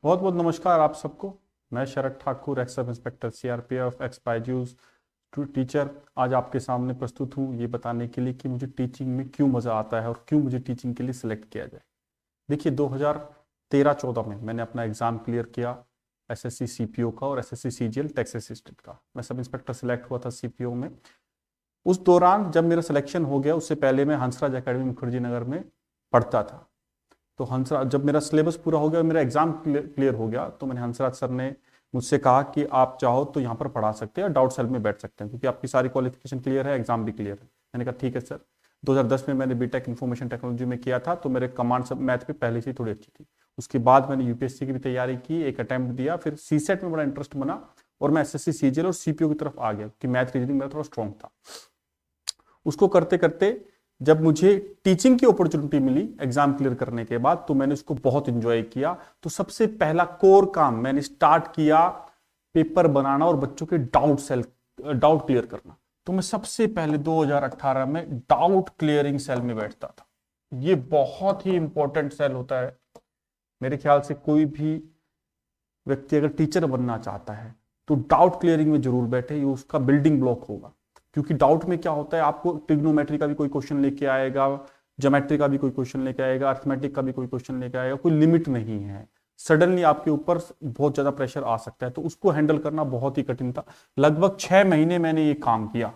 बहुत बहुत नमस्कार आप सबको। मैं Sharad Thakur, ex sub inspector CRPF, ex Byju's teacher, आज आपके सामने प्रस्तुत हूँ ये बताने के लिए कि मुझे टीचिंग में क्यों मज़ा आता है और क्यों मुझे टीचिंग के लिए सिलेक्ट किया जाए। देखिए 2013-14 में मैंने अपना एग्ज़ाम क्लियर किया एसएससी सीपीओ का और एसएससी सीजीएल टैक्स असिस्टेंट का। मैं सब इंस्पेक्टर सिलेक्ट हुआ था सीपीओ में। उस दौरान जब मेरा सिलेक्शन हो गया, उससे पहले मैं हंसराज एकेडमी मुखर्जी नगर में पढ़ता था। तो हंसराज, जब मेरा सिलेबस पूरा हो गया, मेरा एग्जाम क्लियर हो गया, तो मैंने हंसराज सर ने मुझसे कहा कि आप चाहो तो यहाँ पर पढ़ा सकते हैं, डाउट सेल में बैठ सकते हैं, क्योंकि आपकी सारी क्वालिफिकेशन क्लियर है, एग्जाम भी क्लियर है। मैंने कहा ठीक है सर। 2010 में मैंने बीटेक इन्फॉर्मेशन टेक्नोलॉजी में किया था, तो मेरे कमांड सब मैथ पे पहले से थोड़ी अच्छी थी। उसके बाद मैंने यूपीएससी की भी तैयारी की, एक अटेम्प्ट दिया, फिर सीसेट में बड़ा इंटरेस्ट बना और मैं एसएससी सीजीएल और सीपीओ की तरफ आ गया, क्योंकि मैथ रीजनिंग मेरा थोड़ा स्ट्रॉन्ग था। उसको करते करते जब मुझे टीचिंग की अपॉर्चुनिटी मिली एग्जाम क्लियर करने के बाद, तो मैंने उसको बहुत एंजॉय किया। तो सबसे पहला कोर काम मैंने स्टार्ट किया पेपर बनाना और बच्चों के डाउट क्लियर करना। तो मैं सबसे पहले 2018 में डाउट क्लियरिंग सेल में बैठता था। ये बहुत ही इंपॉर्टेंट सेल होता है। मेरे ख्याल से कोई भी व्यक्ति अगर टीचर बनना चाहता है तो डाउट क्लियरिंग में जरूर बैठे, ये उसका बिल्डिंग ब्लॉक होगा। क्योंकि डाउट में क्या होता है, आपको ट्रिग्नोमेट्री का भी कोई क्वेश्चन लेके आएगा, ज्योमेट्री का भी कोई क्वेश्चन लेके आएगा, अर्थमेटिक का भी कोई क्वेश्चन लेके आएगा, कोई लिमिट नहीं है। सडनली आपके ऊपर बहुत ज्यादा प्रेशर आ सकता है, तो उसको हैंडल करना बहुत ही कठिन था। लगभग 6 महीने मैंने ये काम किया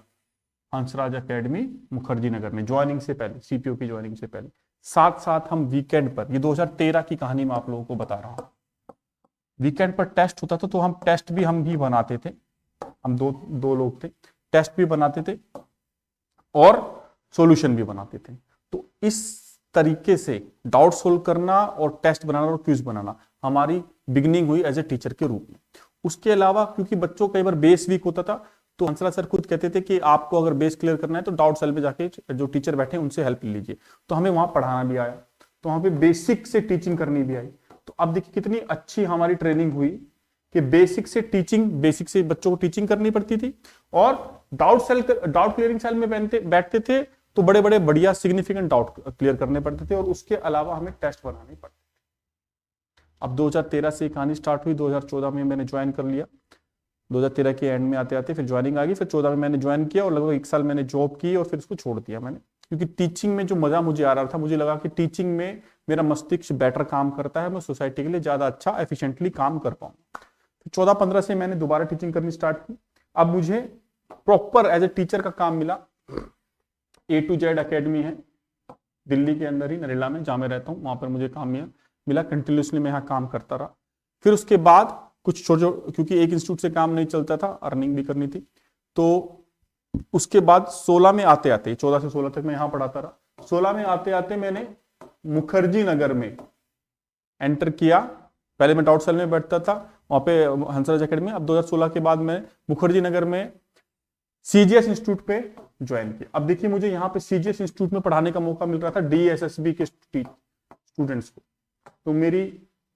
हंसराज एकेडमी मुखर्जी नगर में, ज्वाइनिंग से पहले, सीपीओ की ज्वाइनिंग से पहले। साथ साथ हम वीकेंड पर, ये 2013 की कहानी मैं आप लोगों को बता रहा हूँ, वीकेंड पर टेस्ट होता था, तो हम टेस्ट भी हम ही बनाते थे। हम दो लोग थे, टेस्ट भी बनाते थे और सॉल्यूशन भी बनाते थे। तो इस तरीके से डाउट सोल्व करना और टेस्ट बनाना और क्विज बनाना हमारी बिगिनिंग हुई एज ए टीचर के रूप में। उसके अलावा क्योंकि बच्चों कई बार बेस वीक होता था, तो हंसराज सर खुद कहते थे कि आपको अगर बेस क्लियर करना है तो डाउट सेल पे जाके जो टीचर बैठे हैं उनसे हेल्प लीजिए। तो हमें वहां पढ़ाना भी आया, तो वहां पे बेसिक से टीचिंग करनी भी आई। तो अब देखिए कितनी अच्छी हमारी ट्रेनिंग हुई कि बेसिक से बच्चों को टीचिंग करनी पड़ती थी, और डाउट क्लियरिंग सेल में बैठते थे तो बड़े बड़े बढ़िया सिग्निफिकेंट डाउट क्लियर करने पड़ते थे, और उसके अलावा हमें टेस्ट बनाने पड़ते थे। अब 2013 से कहानी स्टार्ट हुई, 2014 में मैंने ज्वाइन कर लिया। 2013 के एंड में आते आते फिर ज्वाइनिंग आ गई, फिर 14 में मैंने ज्वाइन किया और लगभग 1 साल मैंने जॉब की और फिर उसको छोड़ दिया मैंने। क्योंकि टीचिंग में जो मजा मुझे आ रहा था, मुझे लगा कि टीचिंग में मेरा मस्तिष्क बेटर काम करता है, मैं सोसाइटी के लिए ज्यादा अच्छा एफिशिएंटली काम कर पाऊंगा। 14-15 से मैंने दोबारा टीचिंग करनी स्टार्ट की। अब मुझे प्रॉपर एज ए टीचर का काम मिला। A to Z एकेडमी है दिल्ली के अंदर ही, नरेला में, जहां मैं रहता हूँ, वहां पर मुझे काम मिला। कंटिन्यूसली मैं यहाँ काम करता रहा। फिर उसके बाद कुछ छोटे, क्योंकि एक इंस्टीट्यूट से काम नहीं चलता था, अर्निंग भी करनी थी, तो उसके बाद 16 में आते आते, 14 से 16 तक मैं यहाँ पढ़ाता रहा। 16 में आते आते मैंने मुखर्जी नगर में एंटर किया। पहले मैं डाउट सेल में बैठता था वहां पे हंसराज एकेडमी। अब 2016 के बाद मैं मुखर्जी नगर में सीजीएस इंस्टीट्यूट पे ज्वाइन किया। अब देखिए मुझे यहाँ पे सीजीएस इंस्टीट्यूट में पढ़ाने का मौका मिल रहा था डीएसएसबी के स्टूडेंट्स को, तो मेरी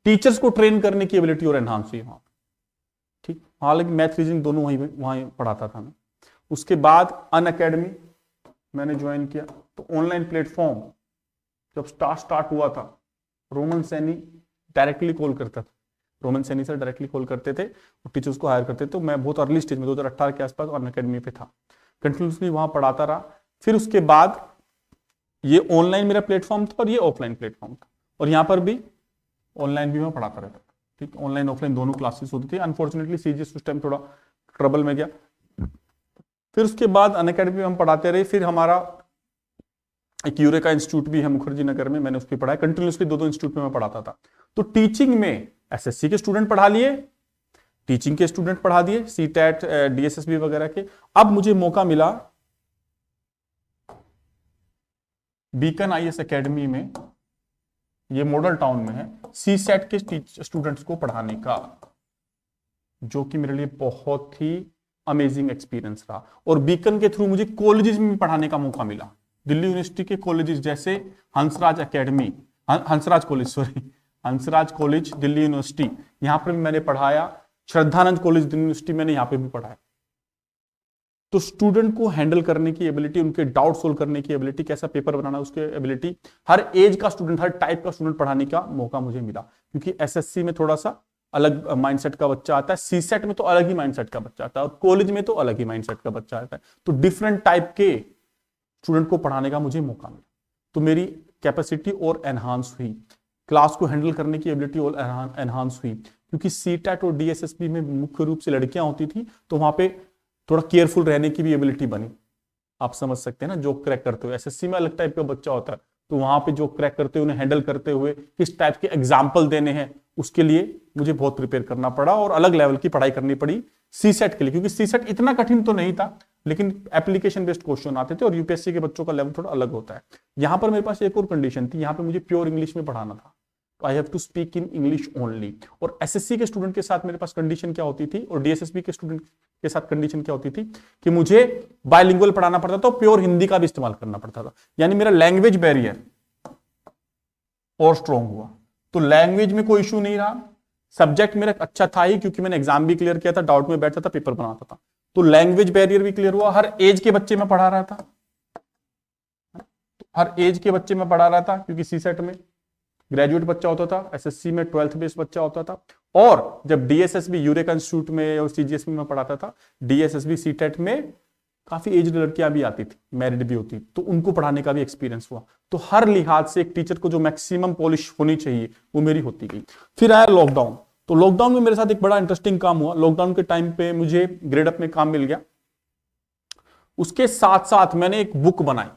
टीचर्स को ट्रेन करने की एबिलिटी और एनहांस हुई वहां। ठीक, हालांकि मैथ रीजनिंग दोनों वहीं पढ़ाता था मैं। उसके बाद अनअकैडमी मैंने ज्वाइन किया। तो ऑनलाइन प्लेटफॉर्म जब स्टार्ट हुआ था, रोमन सैनी डायरेक्टली कॉल करता था, Roman Saini sir directly call करते थे और टीचर्स को हायर करते थे। तो मैं बहुत अर्ली स्टेज में 2018 के आसपास अनअकैडमी पे था, कंटिन्यूसली वहां पढ़ाता रहा। फिर उसके बाद ये ऑनलाइन मेरा प्लेटफॉर्म था और ये ऑफलाइन प्लेटफॉर्म था, और यहाँ पर भी ऑनलाइन भी मैं पढ़ाता रहता था। ठीक, ऑनलाइन ऑफलाइन दोनों क्लासेस होती थी। अनफॉर्चुनेटली सीजीएस उस टाइम थोड़ा ट्रबल में गया। फिर उसके बाद अनअकैडमी में हम पढ़ाते रहे। फिर हमारा एक यूरेका इंस्टीट्यूट भी है मुखर्जी नगर में, मैंने उस पर पढ़ाया। कंटिन्यूसली दो इंस्टीट्यूट में मैं पढ़ाता था। तो टीचिंग में एसएससी के स्टूडेंट पढ़ा लिए, टीचिंग के स्टूडेंट पढ़ा दिए, सीटेट डीएसएसबी वगैरह के। अब मुझे मौका मिला बीकन आईएएस एकेडमी में, ये मॉडल टाउन में है, सीसेट के स्टूडेंट्स को पढ़ाने का, जो कि मेरे लिए बहुत ही अमेजिंग एक्सपीरियंस रहा। और बीकन के थ्रू मुझे कॉलेजेस में भी पढ़ाने का मौका मिला। दिल्ली यूनिवर्सिटी के कॉलेजेस जैसे Hansraj academy, Hansraj college Delhi university, यहां पर भी मैंने पढ़ाया। श्रद्धानंद कॉलेज दिल्ली यूनिवर्सिटी, मैंने यहां पे भी पढ़ाया। तो स्टूडेंट को हैंडल करने की एबिलिटी, उनके डाउट सोल्व करने की एबिलिटी, कैसा पेपर बनाना उसके एबिलिटी, हर एज का स्टूडेंट, हर टाइप का स्टूडेंट पढ़ाने का मौका मुझे मिला। क्योंकि एसएससी में थोड़ा सा अलग माइंडसेट का बच्चा आता है, सीसेट में तो अलग ही माइंडसेट का बच्चा आता है, और कॉलेज में तो अलग ही माइंडसेट का बच्चा आता है। तो डिफरेंट टाइप के स्टूडेंट को पढ़ाने का मुझे मौका मिला, तो मेरी कैपेसिटी और एनहांस हुई, क्लास को हैंडल करने की एबिलिटी और एनहांस हुई। क्योंकि सीटेट और डीएसएसबी में मुख्य रूप से लड़कियां होती थी, तो वहां पे थोड़ा केयरफुल रहने की भी एबिलिटी बनी। आप समझ सकते हैं ना, जो क्रैक करते हुए, एसएससी में अलग टाइप का बच्चा होता है, तो वहां पे जो क्रैक करते हुए, उन्हें हैंडल करते हुए किस टाइप के एग्जाम्पल देने हैं, उसके लिए मुझे बहुत प्रिपेयर करना पड़ा और अलग लेवल की पढ़ाई करनी पड़ी सीसेट के लिए। क्योंकि सीसेट इतना कठिन तो नहीं था, लेकिन एप्लीकेशन बेस्ड क्वेश्चन आते थे और यूपीएससी के बच्चों का लेवल थोड़ा अलग होता है। यहां पर मेरे पास एक और कंडीशन थी, यहां पर मुझे प्योर इंग्लिश में पढ़ाना था, तो I have to speak in English only. और एसएससी के स्टूडेंट के साथ मेरे पास कंडीशन क्या होती थी, और डीएसएसबी के स्टूडेंट के साथ कंडीशन क्या होती थी, कि मुझे बायलिंगुअल पढ़ाना पड़ता था, प्योर हिंदी का भी इस्तेमाल करना पड़ता था। यानी मेरा लैंग्वेज बैरियर और स्ट्रॉन्ग हुआ। तो लैंग्वेज में कोई इशू नहीं रहा, सब्जेक्ट मेरा अच्छा था ही, क्योंकि मैंने एग्जाम भी क्लियर किया था, डाउट में बैठता था, पेपर बनाता था, तो लैंग्वेज बैरियर भी क्लियर हुआ। हर एज के बच्चे में पढ़ा रहा था, तो हर एज के बच्चे में पढ़ा रहा था, क्योंकि सीसेट में ग्रेजुएट बच्चा होता था, एसएससी में 12th बेस्ड बच्चा होता था, और जब डीएसएसबी यूरेका इंस्टीट्यूट में और सीजीएसबी में पढ़ाता था, डीएसएसबी सीटेट में काफी एज्ड लड़कियां भी आती थी, मैरिड भी होती, तो उनको पढ़ाने का भी एक्सपीरियंस हुआ। तो हर लिहाज से एक टीचर को जो मैक्सिमम पॉलिश होनी चाहिए वो मेरी होती गई। फिर आया लॉकडाउन, तो लॉकडाउन में मेरे साथ एक बड़ा इंटरेस्टिंग काम हुआ। लॉकडाउन के टाइम पे मुझे ग्रेडअप में काम मिल गया, उसके साथ साथ मैंने एक बुक बनाई,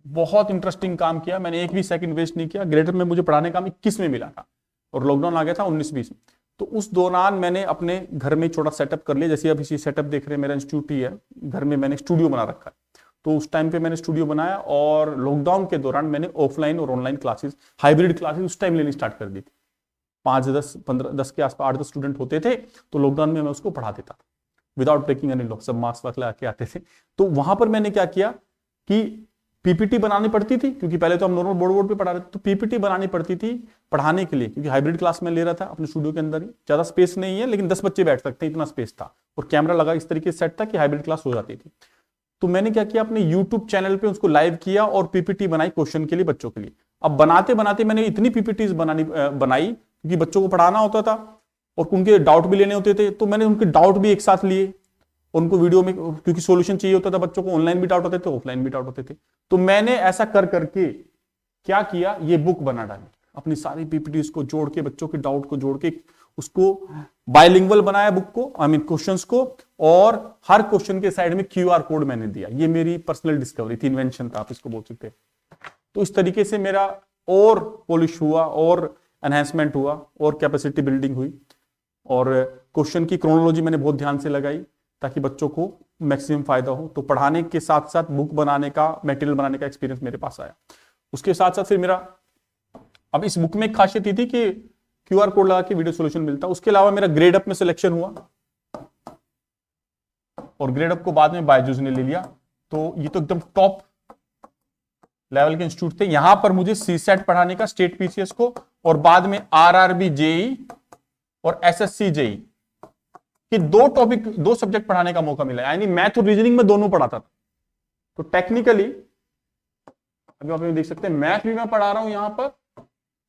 बहुत इंटरेस्टिंग काम किया, मैंने एक भी सेकंड वेस्ट नहीं किया। ग्रेडअप में मुझे पढ़ाने का काम 21 में मिला था और लॉकडाउन आ गया था 19-20 में। तो उस दौरान मैंने अपने घर में छोटा सेटअप कर लिया, जैसे अब इसी सेटअप देख रहे हैं, मेरा इंस्टीट्यूट ही है, घर में मैंने स्टूडियो बना रखा है। तो उस टाइम पे मैंने स्टूडियो बनाया, और लॉकडाउन के दौरान मैंने ऑफलाइन और ऑनलाइन क्लासेस, हाइब्रिड क्लासेस उस टाइम लेनी स्टार्ट कर दी थी। 5, 10, 15, 10 के आसपास 8-10 स्टूडेंट होते थे, तो लॉकडाउन में मैं उसको पढ़ा देता था विदाउट ब्रेकिंग एनी लॉ, सब मार्क्स वार्क्स लगा के आते थे। तो वहां पर मैंने क्या किया कि पीपीटी बनानी पड़ती थी, क्योंकि पहले तो हम नॉर्मल बोर्ड पे पढ़ा रहे थे, तो पीपीटी बनानी पड़ती थी पढ़ाने के लिए, क्योंकि हाइब्रिड क्लास में ले रहा था अपने स्टूडियो के अंदर ही, ज्यादा स्पेस नहीं है, लेकिन 10 बच्चे बैठ सकते हैं, इतना स्पेस था, और कैमरा लगा इस तरीके से सेट था कि हाइब्रिड क्लास हो जाती थी। तो मैंने क्या किया, अपने यूट्यूब चैनल पे उसको लाइव किया और पीपीटी बनाई क्वेश्चन के लिए, बच्चों के लिए। अब बनाते बनाते मैंने इतनी पीपीटी बनाई, क्योंकि बच्चों को पढ़ाना होता था और उनके डाउट भी लेने होते थे, तो मैंने उनके डाउट भी एक साथ लिए, उनको वीडियो में, क्योंकि सॉल्यूशन चाहिए होता था बच्चों को, ऑनलाइन भी डाउट होते थे, ऑफलाइन भी डाउट होते थे। तो मैंने ऐसा कर करके क्या किया, ये बुक बना डाली, अपनी सारी पीपीटी को जोड़ के, बच्चों के डाउट को जोड़ के, उसको बायलिंगुअल बनाया बुक को, आई मीन क्वेश्चंस को, और हर क्वेश्चन के साइड में क्यूआर कोड मैंने दिया। ये मेरी पर्सनल डिस्कवरी थी, इन्वेंशन था, आप इसको बोल सकते हैं। तो इस तरीके से मेरा और पॉलिश हुआ, और एनहेंसमेंट हुआ, और कैपेसिटी बिल्डिंग हुई, और क्वेश्चन की क्रोनोलॉजी मैंने बहुत ध्यान से लगाई, ताकि बच्चों को मैक्सिमम फायदा हो। तो पढ़ाने के साथ साथ बुक बनाने का, मटेरियल बनाने का एक्सपीरियंस मेरे पास आया। उसके साथ साथ फिर मेरा, अब इस बुक में एक खासियत थी कि क्यूआर कोड लगा के वीडियो सॉल्यूशन मिलता। उसके अलावा मेरा ग्रेडअप में सिलेक्शन हुआ, और ग्रेडअप को बाद में बायजूस ने ले लिया। तो ये तो एकदम टॉप लेवल के इंस्टीट्यूट थे। यहां पर मुझे सीसेट पढ़ाने का, स्टेट पीसीएस को, और बाद में आरआरबी जेई और एसएससी जेई कि 2 टॉपिक, 2 सब्जेक्ट पढ़ाने का मौका मिला। यानी मैथ और रीजनिंग में दोनों पढ़ाता था। तो टेक्निकली अभी आप देख सकते हैं, मैथ भी मैं पढ़ा रहा हूं यहां पर,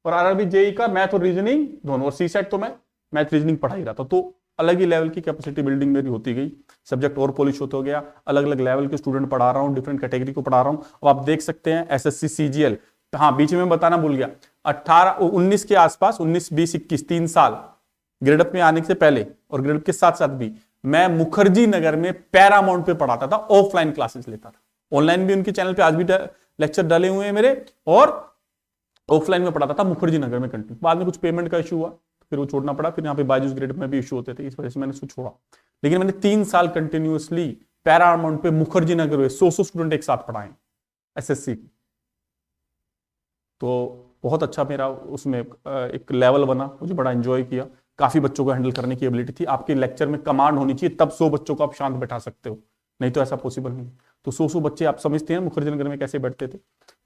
और आरआरबी जेई का मैथ और रीजनिंग दोनों, और सीसेट तो मैं मैथ रीजनिंग पढ़ा ही रहा था। तो अलग ही लेवल की कैपेसिटी बिल्डिंग मेरी होती गई, सब्जेक्ट और पॉलिश होते हो गया, अलग अलग लेवल के स्टूडेंट पढ़ा रहा हूं, डिफरेंट कैटेगरी को पढ़ा रहा हूं। अब आप देख सकते हैं एसएससी सीजीएल, हाँ बीच में बताना भूल गया, 19 के आसपास, 19, 20, 21, 3 साल ग्रेडअप में आने से पहले और ग्रेडअप के साथ साथ भी मैं मुखर्जी नगर में पैरामाउंट पे पढ़ाता था, ऑफलाइन क्लासेस लेता था। ऑनलाइन भी उनके चैनल पे आज भी लेक्चर डाले हुए हैं मेरे, और ऑफलाइन में पढ़ाता था मुखर्जी नगर में कंटिन्यू। बाद में कुछ पेमेंट का इशू हुआ, फिर वो छोड़ना पड़ा, फिर यहाँ पे बायजूस ग्रेडअप में भी इशू होते थे, इस वजह से मैंने उसको छोड़ा। लेकिन मैंने 3 साल कंटिन्यूअसली पैरामाउंट पे मुखर्जी नगर में 100 स्टूडेंट एक साथ पढ़ाए एसएससी की। तो बहुत अच्छा मेरा उसमें एक लेवल बना, मुझे बड़ा एंजॉय किया, काफी बच्चों को हैंडल करने की एबिलिटी थी। आपके लेक्चर में कमांड होनी चाहिए, तब 100 बच्चों को आप शांत बैठा सकते हो, नहीं तो ऐसा पॉसिबल नहीं। तो 100 बच्चे आप समझते हैं मुखर्जी नगर में कैसे बैठते थे,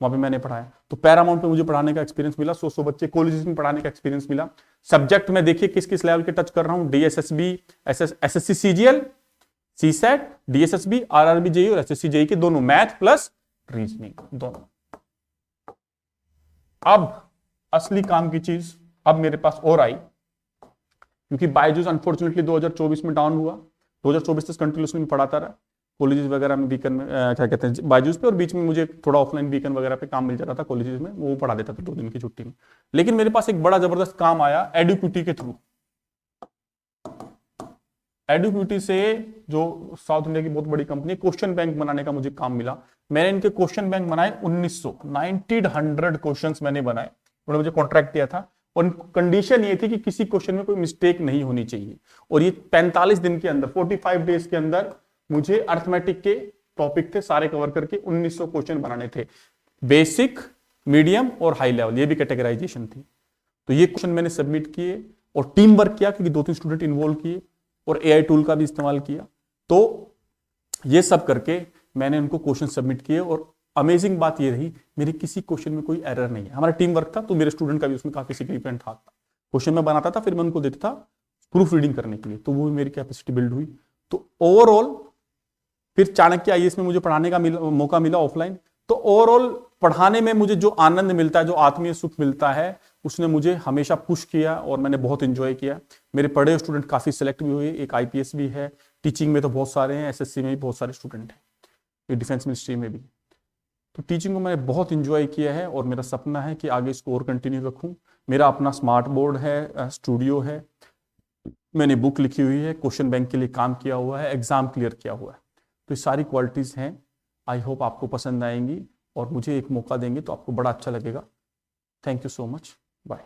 वहां पे मैंने पढ़ाया। तो पैरामाउंट पे मुझे पढ़ाने का एक्सपीरियंस मिला, 100 बच्चे कॉलेजेस में पढ़ाने का एक्सपीरियंस मिला। सब्जेक्ट में देखिए किस किस लेवल के टच कर रहा हूं, DSSB, SSC CGL, CSAT, DSSB, RRB JE और एसएससी जेई के दोनों, मैथ प्लस रीजनिंग दोनों। अब असली काम की चीज अब मेरे पास और आई, क्योंकि बायजूस अनफॉर्चुनेटली 2024 में डाउन हुआ। 2024 तक कंटिन्यूसली मैं पढ़ाता रहा कॉलेजेस वगैरह में, वीकेंड में क्या कहते हैं बायजूस पे, और बीच में मुझे थोड़ा ऑफलाइन वीकेंड वगैरह पे काम मिल जाता था कॉलेजेस में, वो पढ़ा देता था 2 दिन की छुट्टी में। लेकिन मेरे पास एक बड़ा जबरदस्त काम आया एडुक्यूटी के थ्रू। एडुक्यूटी से, जो साउथ इंडिया की बहुत बड़ी कंपनी, क्वेश्चन बैंक बनाने का मुझे काम मिला। मैंने इनके क्वेश्चन बैंक बनाए 1900 क्वेश्चन मैंने बनाए। उन्होंने मुझे कॉन्ट्रैक्ट दिया था और कंडीशन ये थी कि किसी क्वेश्चन में कोई मिस्टेक नहीं होनी चाहिए, और ये 45 दिन के अंदर, 45 डेज के अंदर मुझे अर्थमेटिक के टॉपिक थे सारे कवर करके 1900 क्वेश्चन बनाने थे, बेसिक, मीडियम और हाई लेवल, ये भी कैटेगराइजेशन थी। तो ये क्वेश्चन मैंने सबमिट किए और टीम वर्क किया, क्योंकि 2-3 स्टूडेंट इन्वॉल्व किए और एआई टूल का भी इस्तेमाल किया। तो ये सब करके मैंने उनको क्वेश्चन सबमिट किए, और अमेजिंग बात ये रही, मेरे किसी क्वेश्चन में कोई एरर नहीं है। हमारा टीम वर्क था, तो मेरे स्टूडेंट का भी उसमें काफी सिग्निफिकेंट हाथ था। क्वेश्चन मैं बनाता था, फिर मैं उनको देता था प्रूफ रीडिंग करने के लिए, तो वो भी मेरी कैपेसिटी बिल्ड हुई। तो ओवरऑल फिर चाणक्य आईएएस में मुझे पढ़ाने का मौका मिला ऑफलाइन। तो ओवरऑल पढ़ाने में मुझे जो आनंद मिलता है, जो आत्मीय सुख मिलता है, उसने मुझे हमेशा पुश किया और मैंने बहुत एंजॉय किया। मेरे पढ़े हुए स्टूडेंट काफी सिलेक्ट भी हुए, एक आईपीएस भी है, टीचिंग में तो बहुत सारे हैं, एसएससी में भी बहुत सारे स्टूडेंट हैं, ये डिफेंस मिनिस्ट्री में भी। तो टीचिंग को मैंने बहुत इंजॉय किया है और मेरा सपना है कि आगे इसको और कंटिन्यू रखूं। मेरा अपना स्मार्ट बोर्ड है, स्टूडियो है, मैंने बुक लिखी हुई है, क्वेश्चन बैंक के लिए काम किया हुआ है, एग्जाम क्लियर किया हुआ है। तो ये सारी क्वालिटीज हैं, आई होप आपको पसंद आएंगी और मुझे एक मौका देंगे तो आपको बड़ा अच्छा लगेगा। Thank you so much, bye.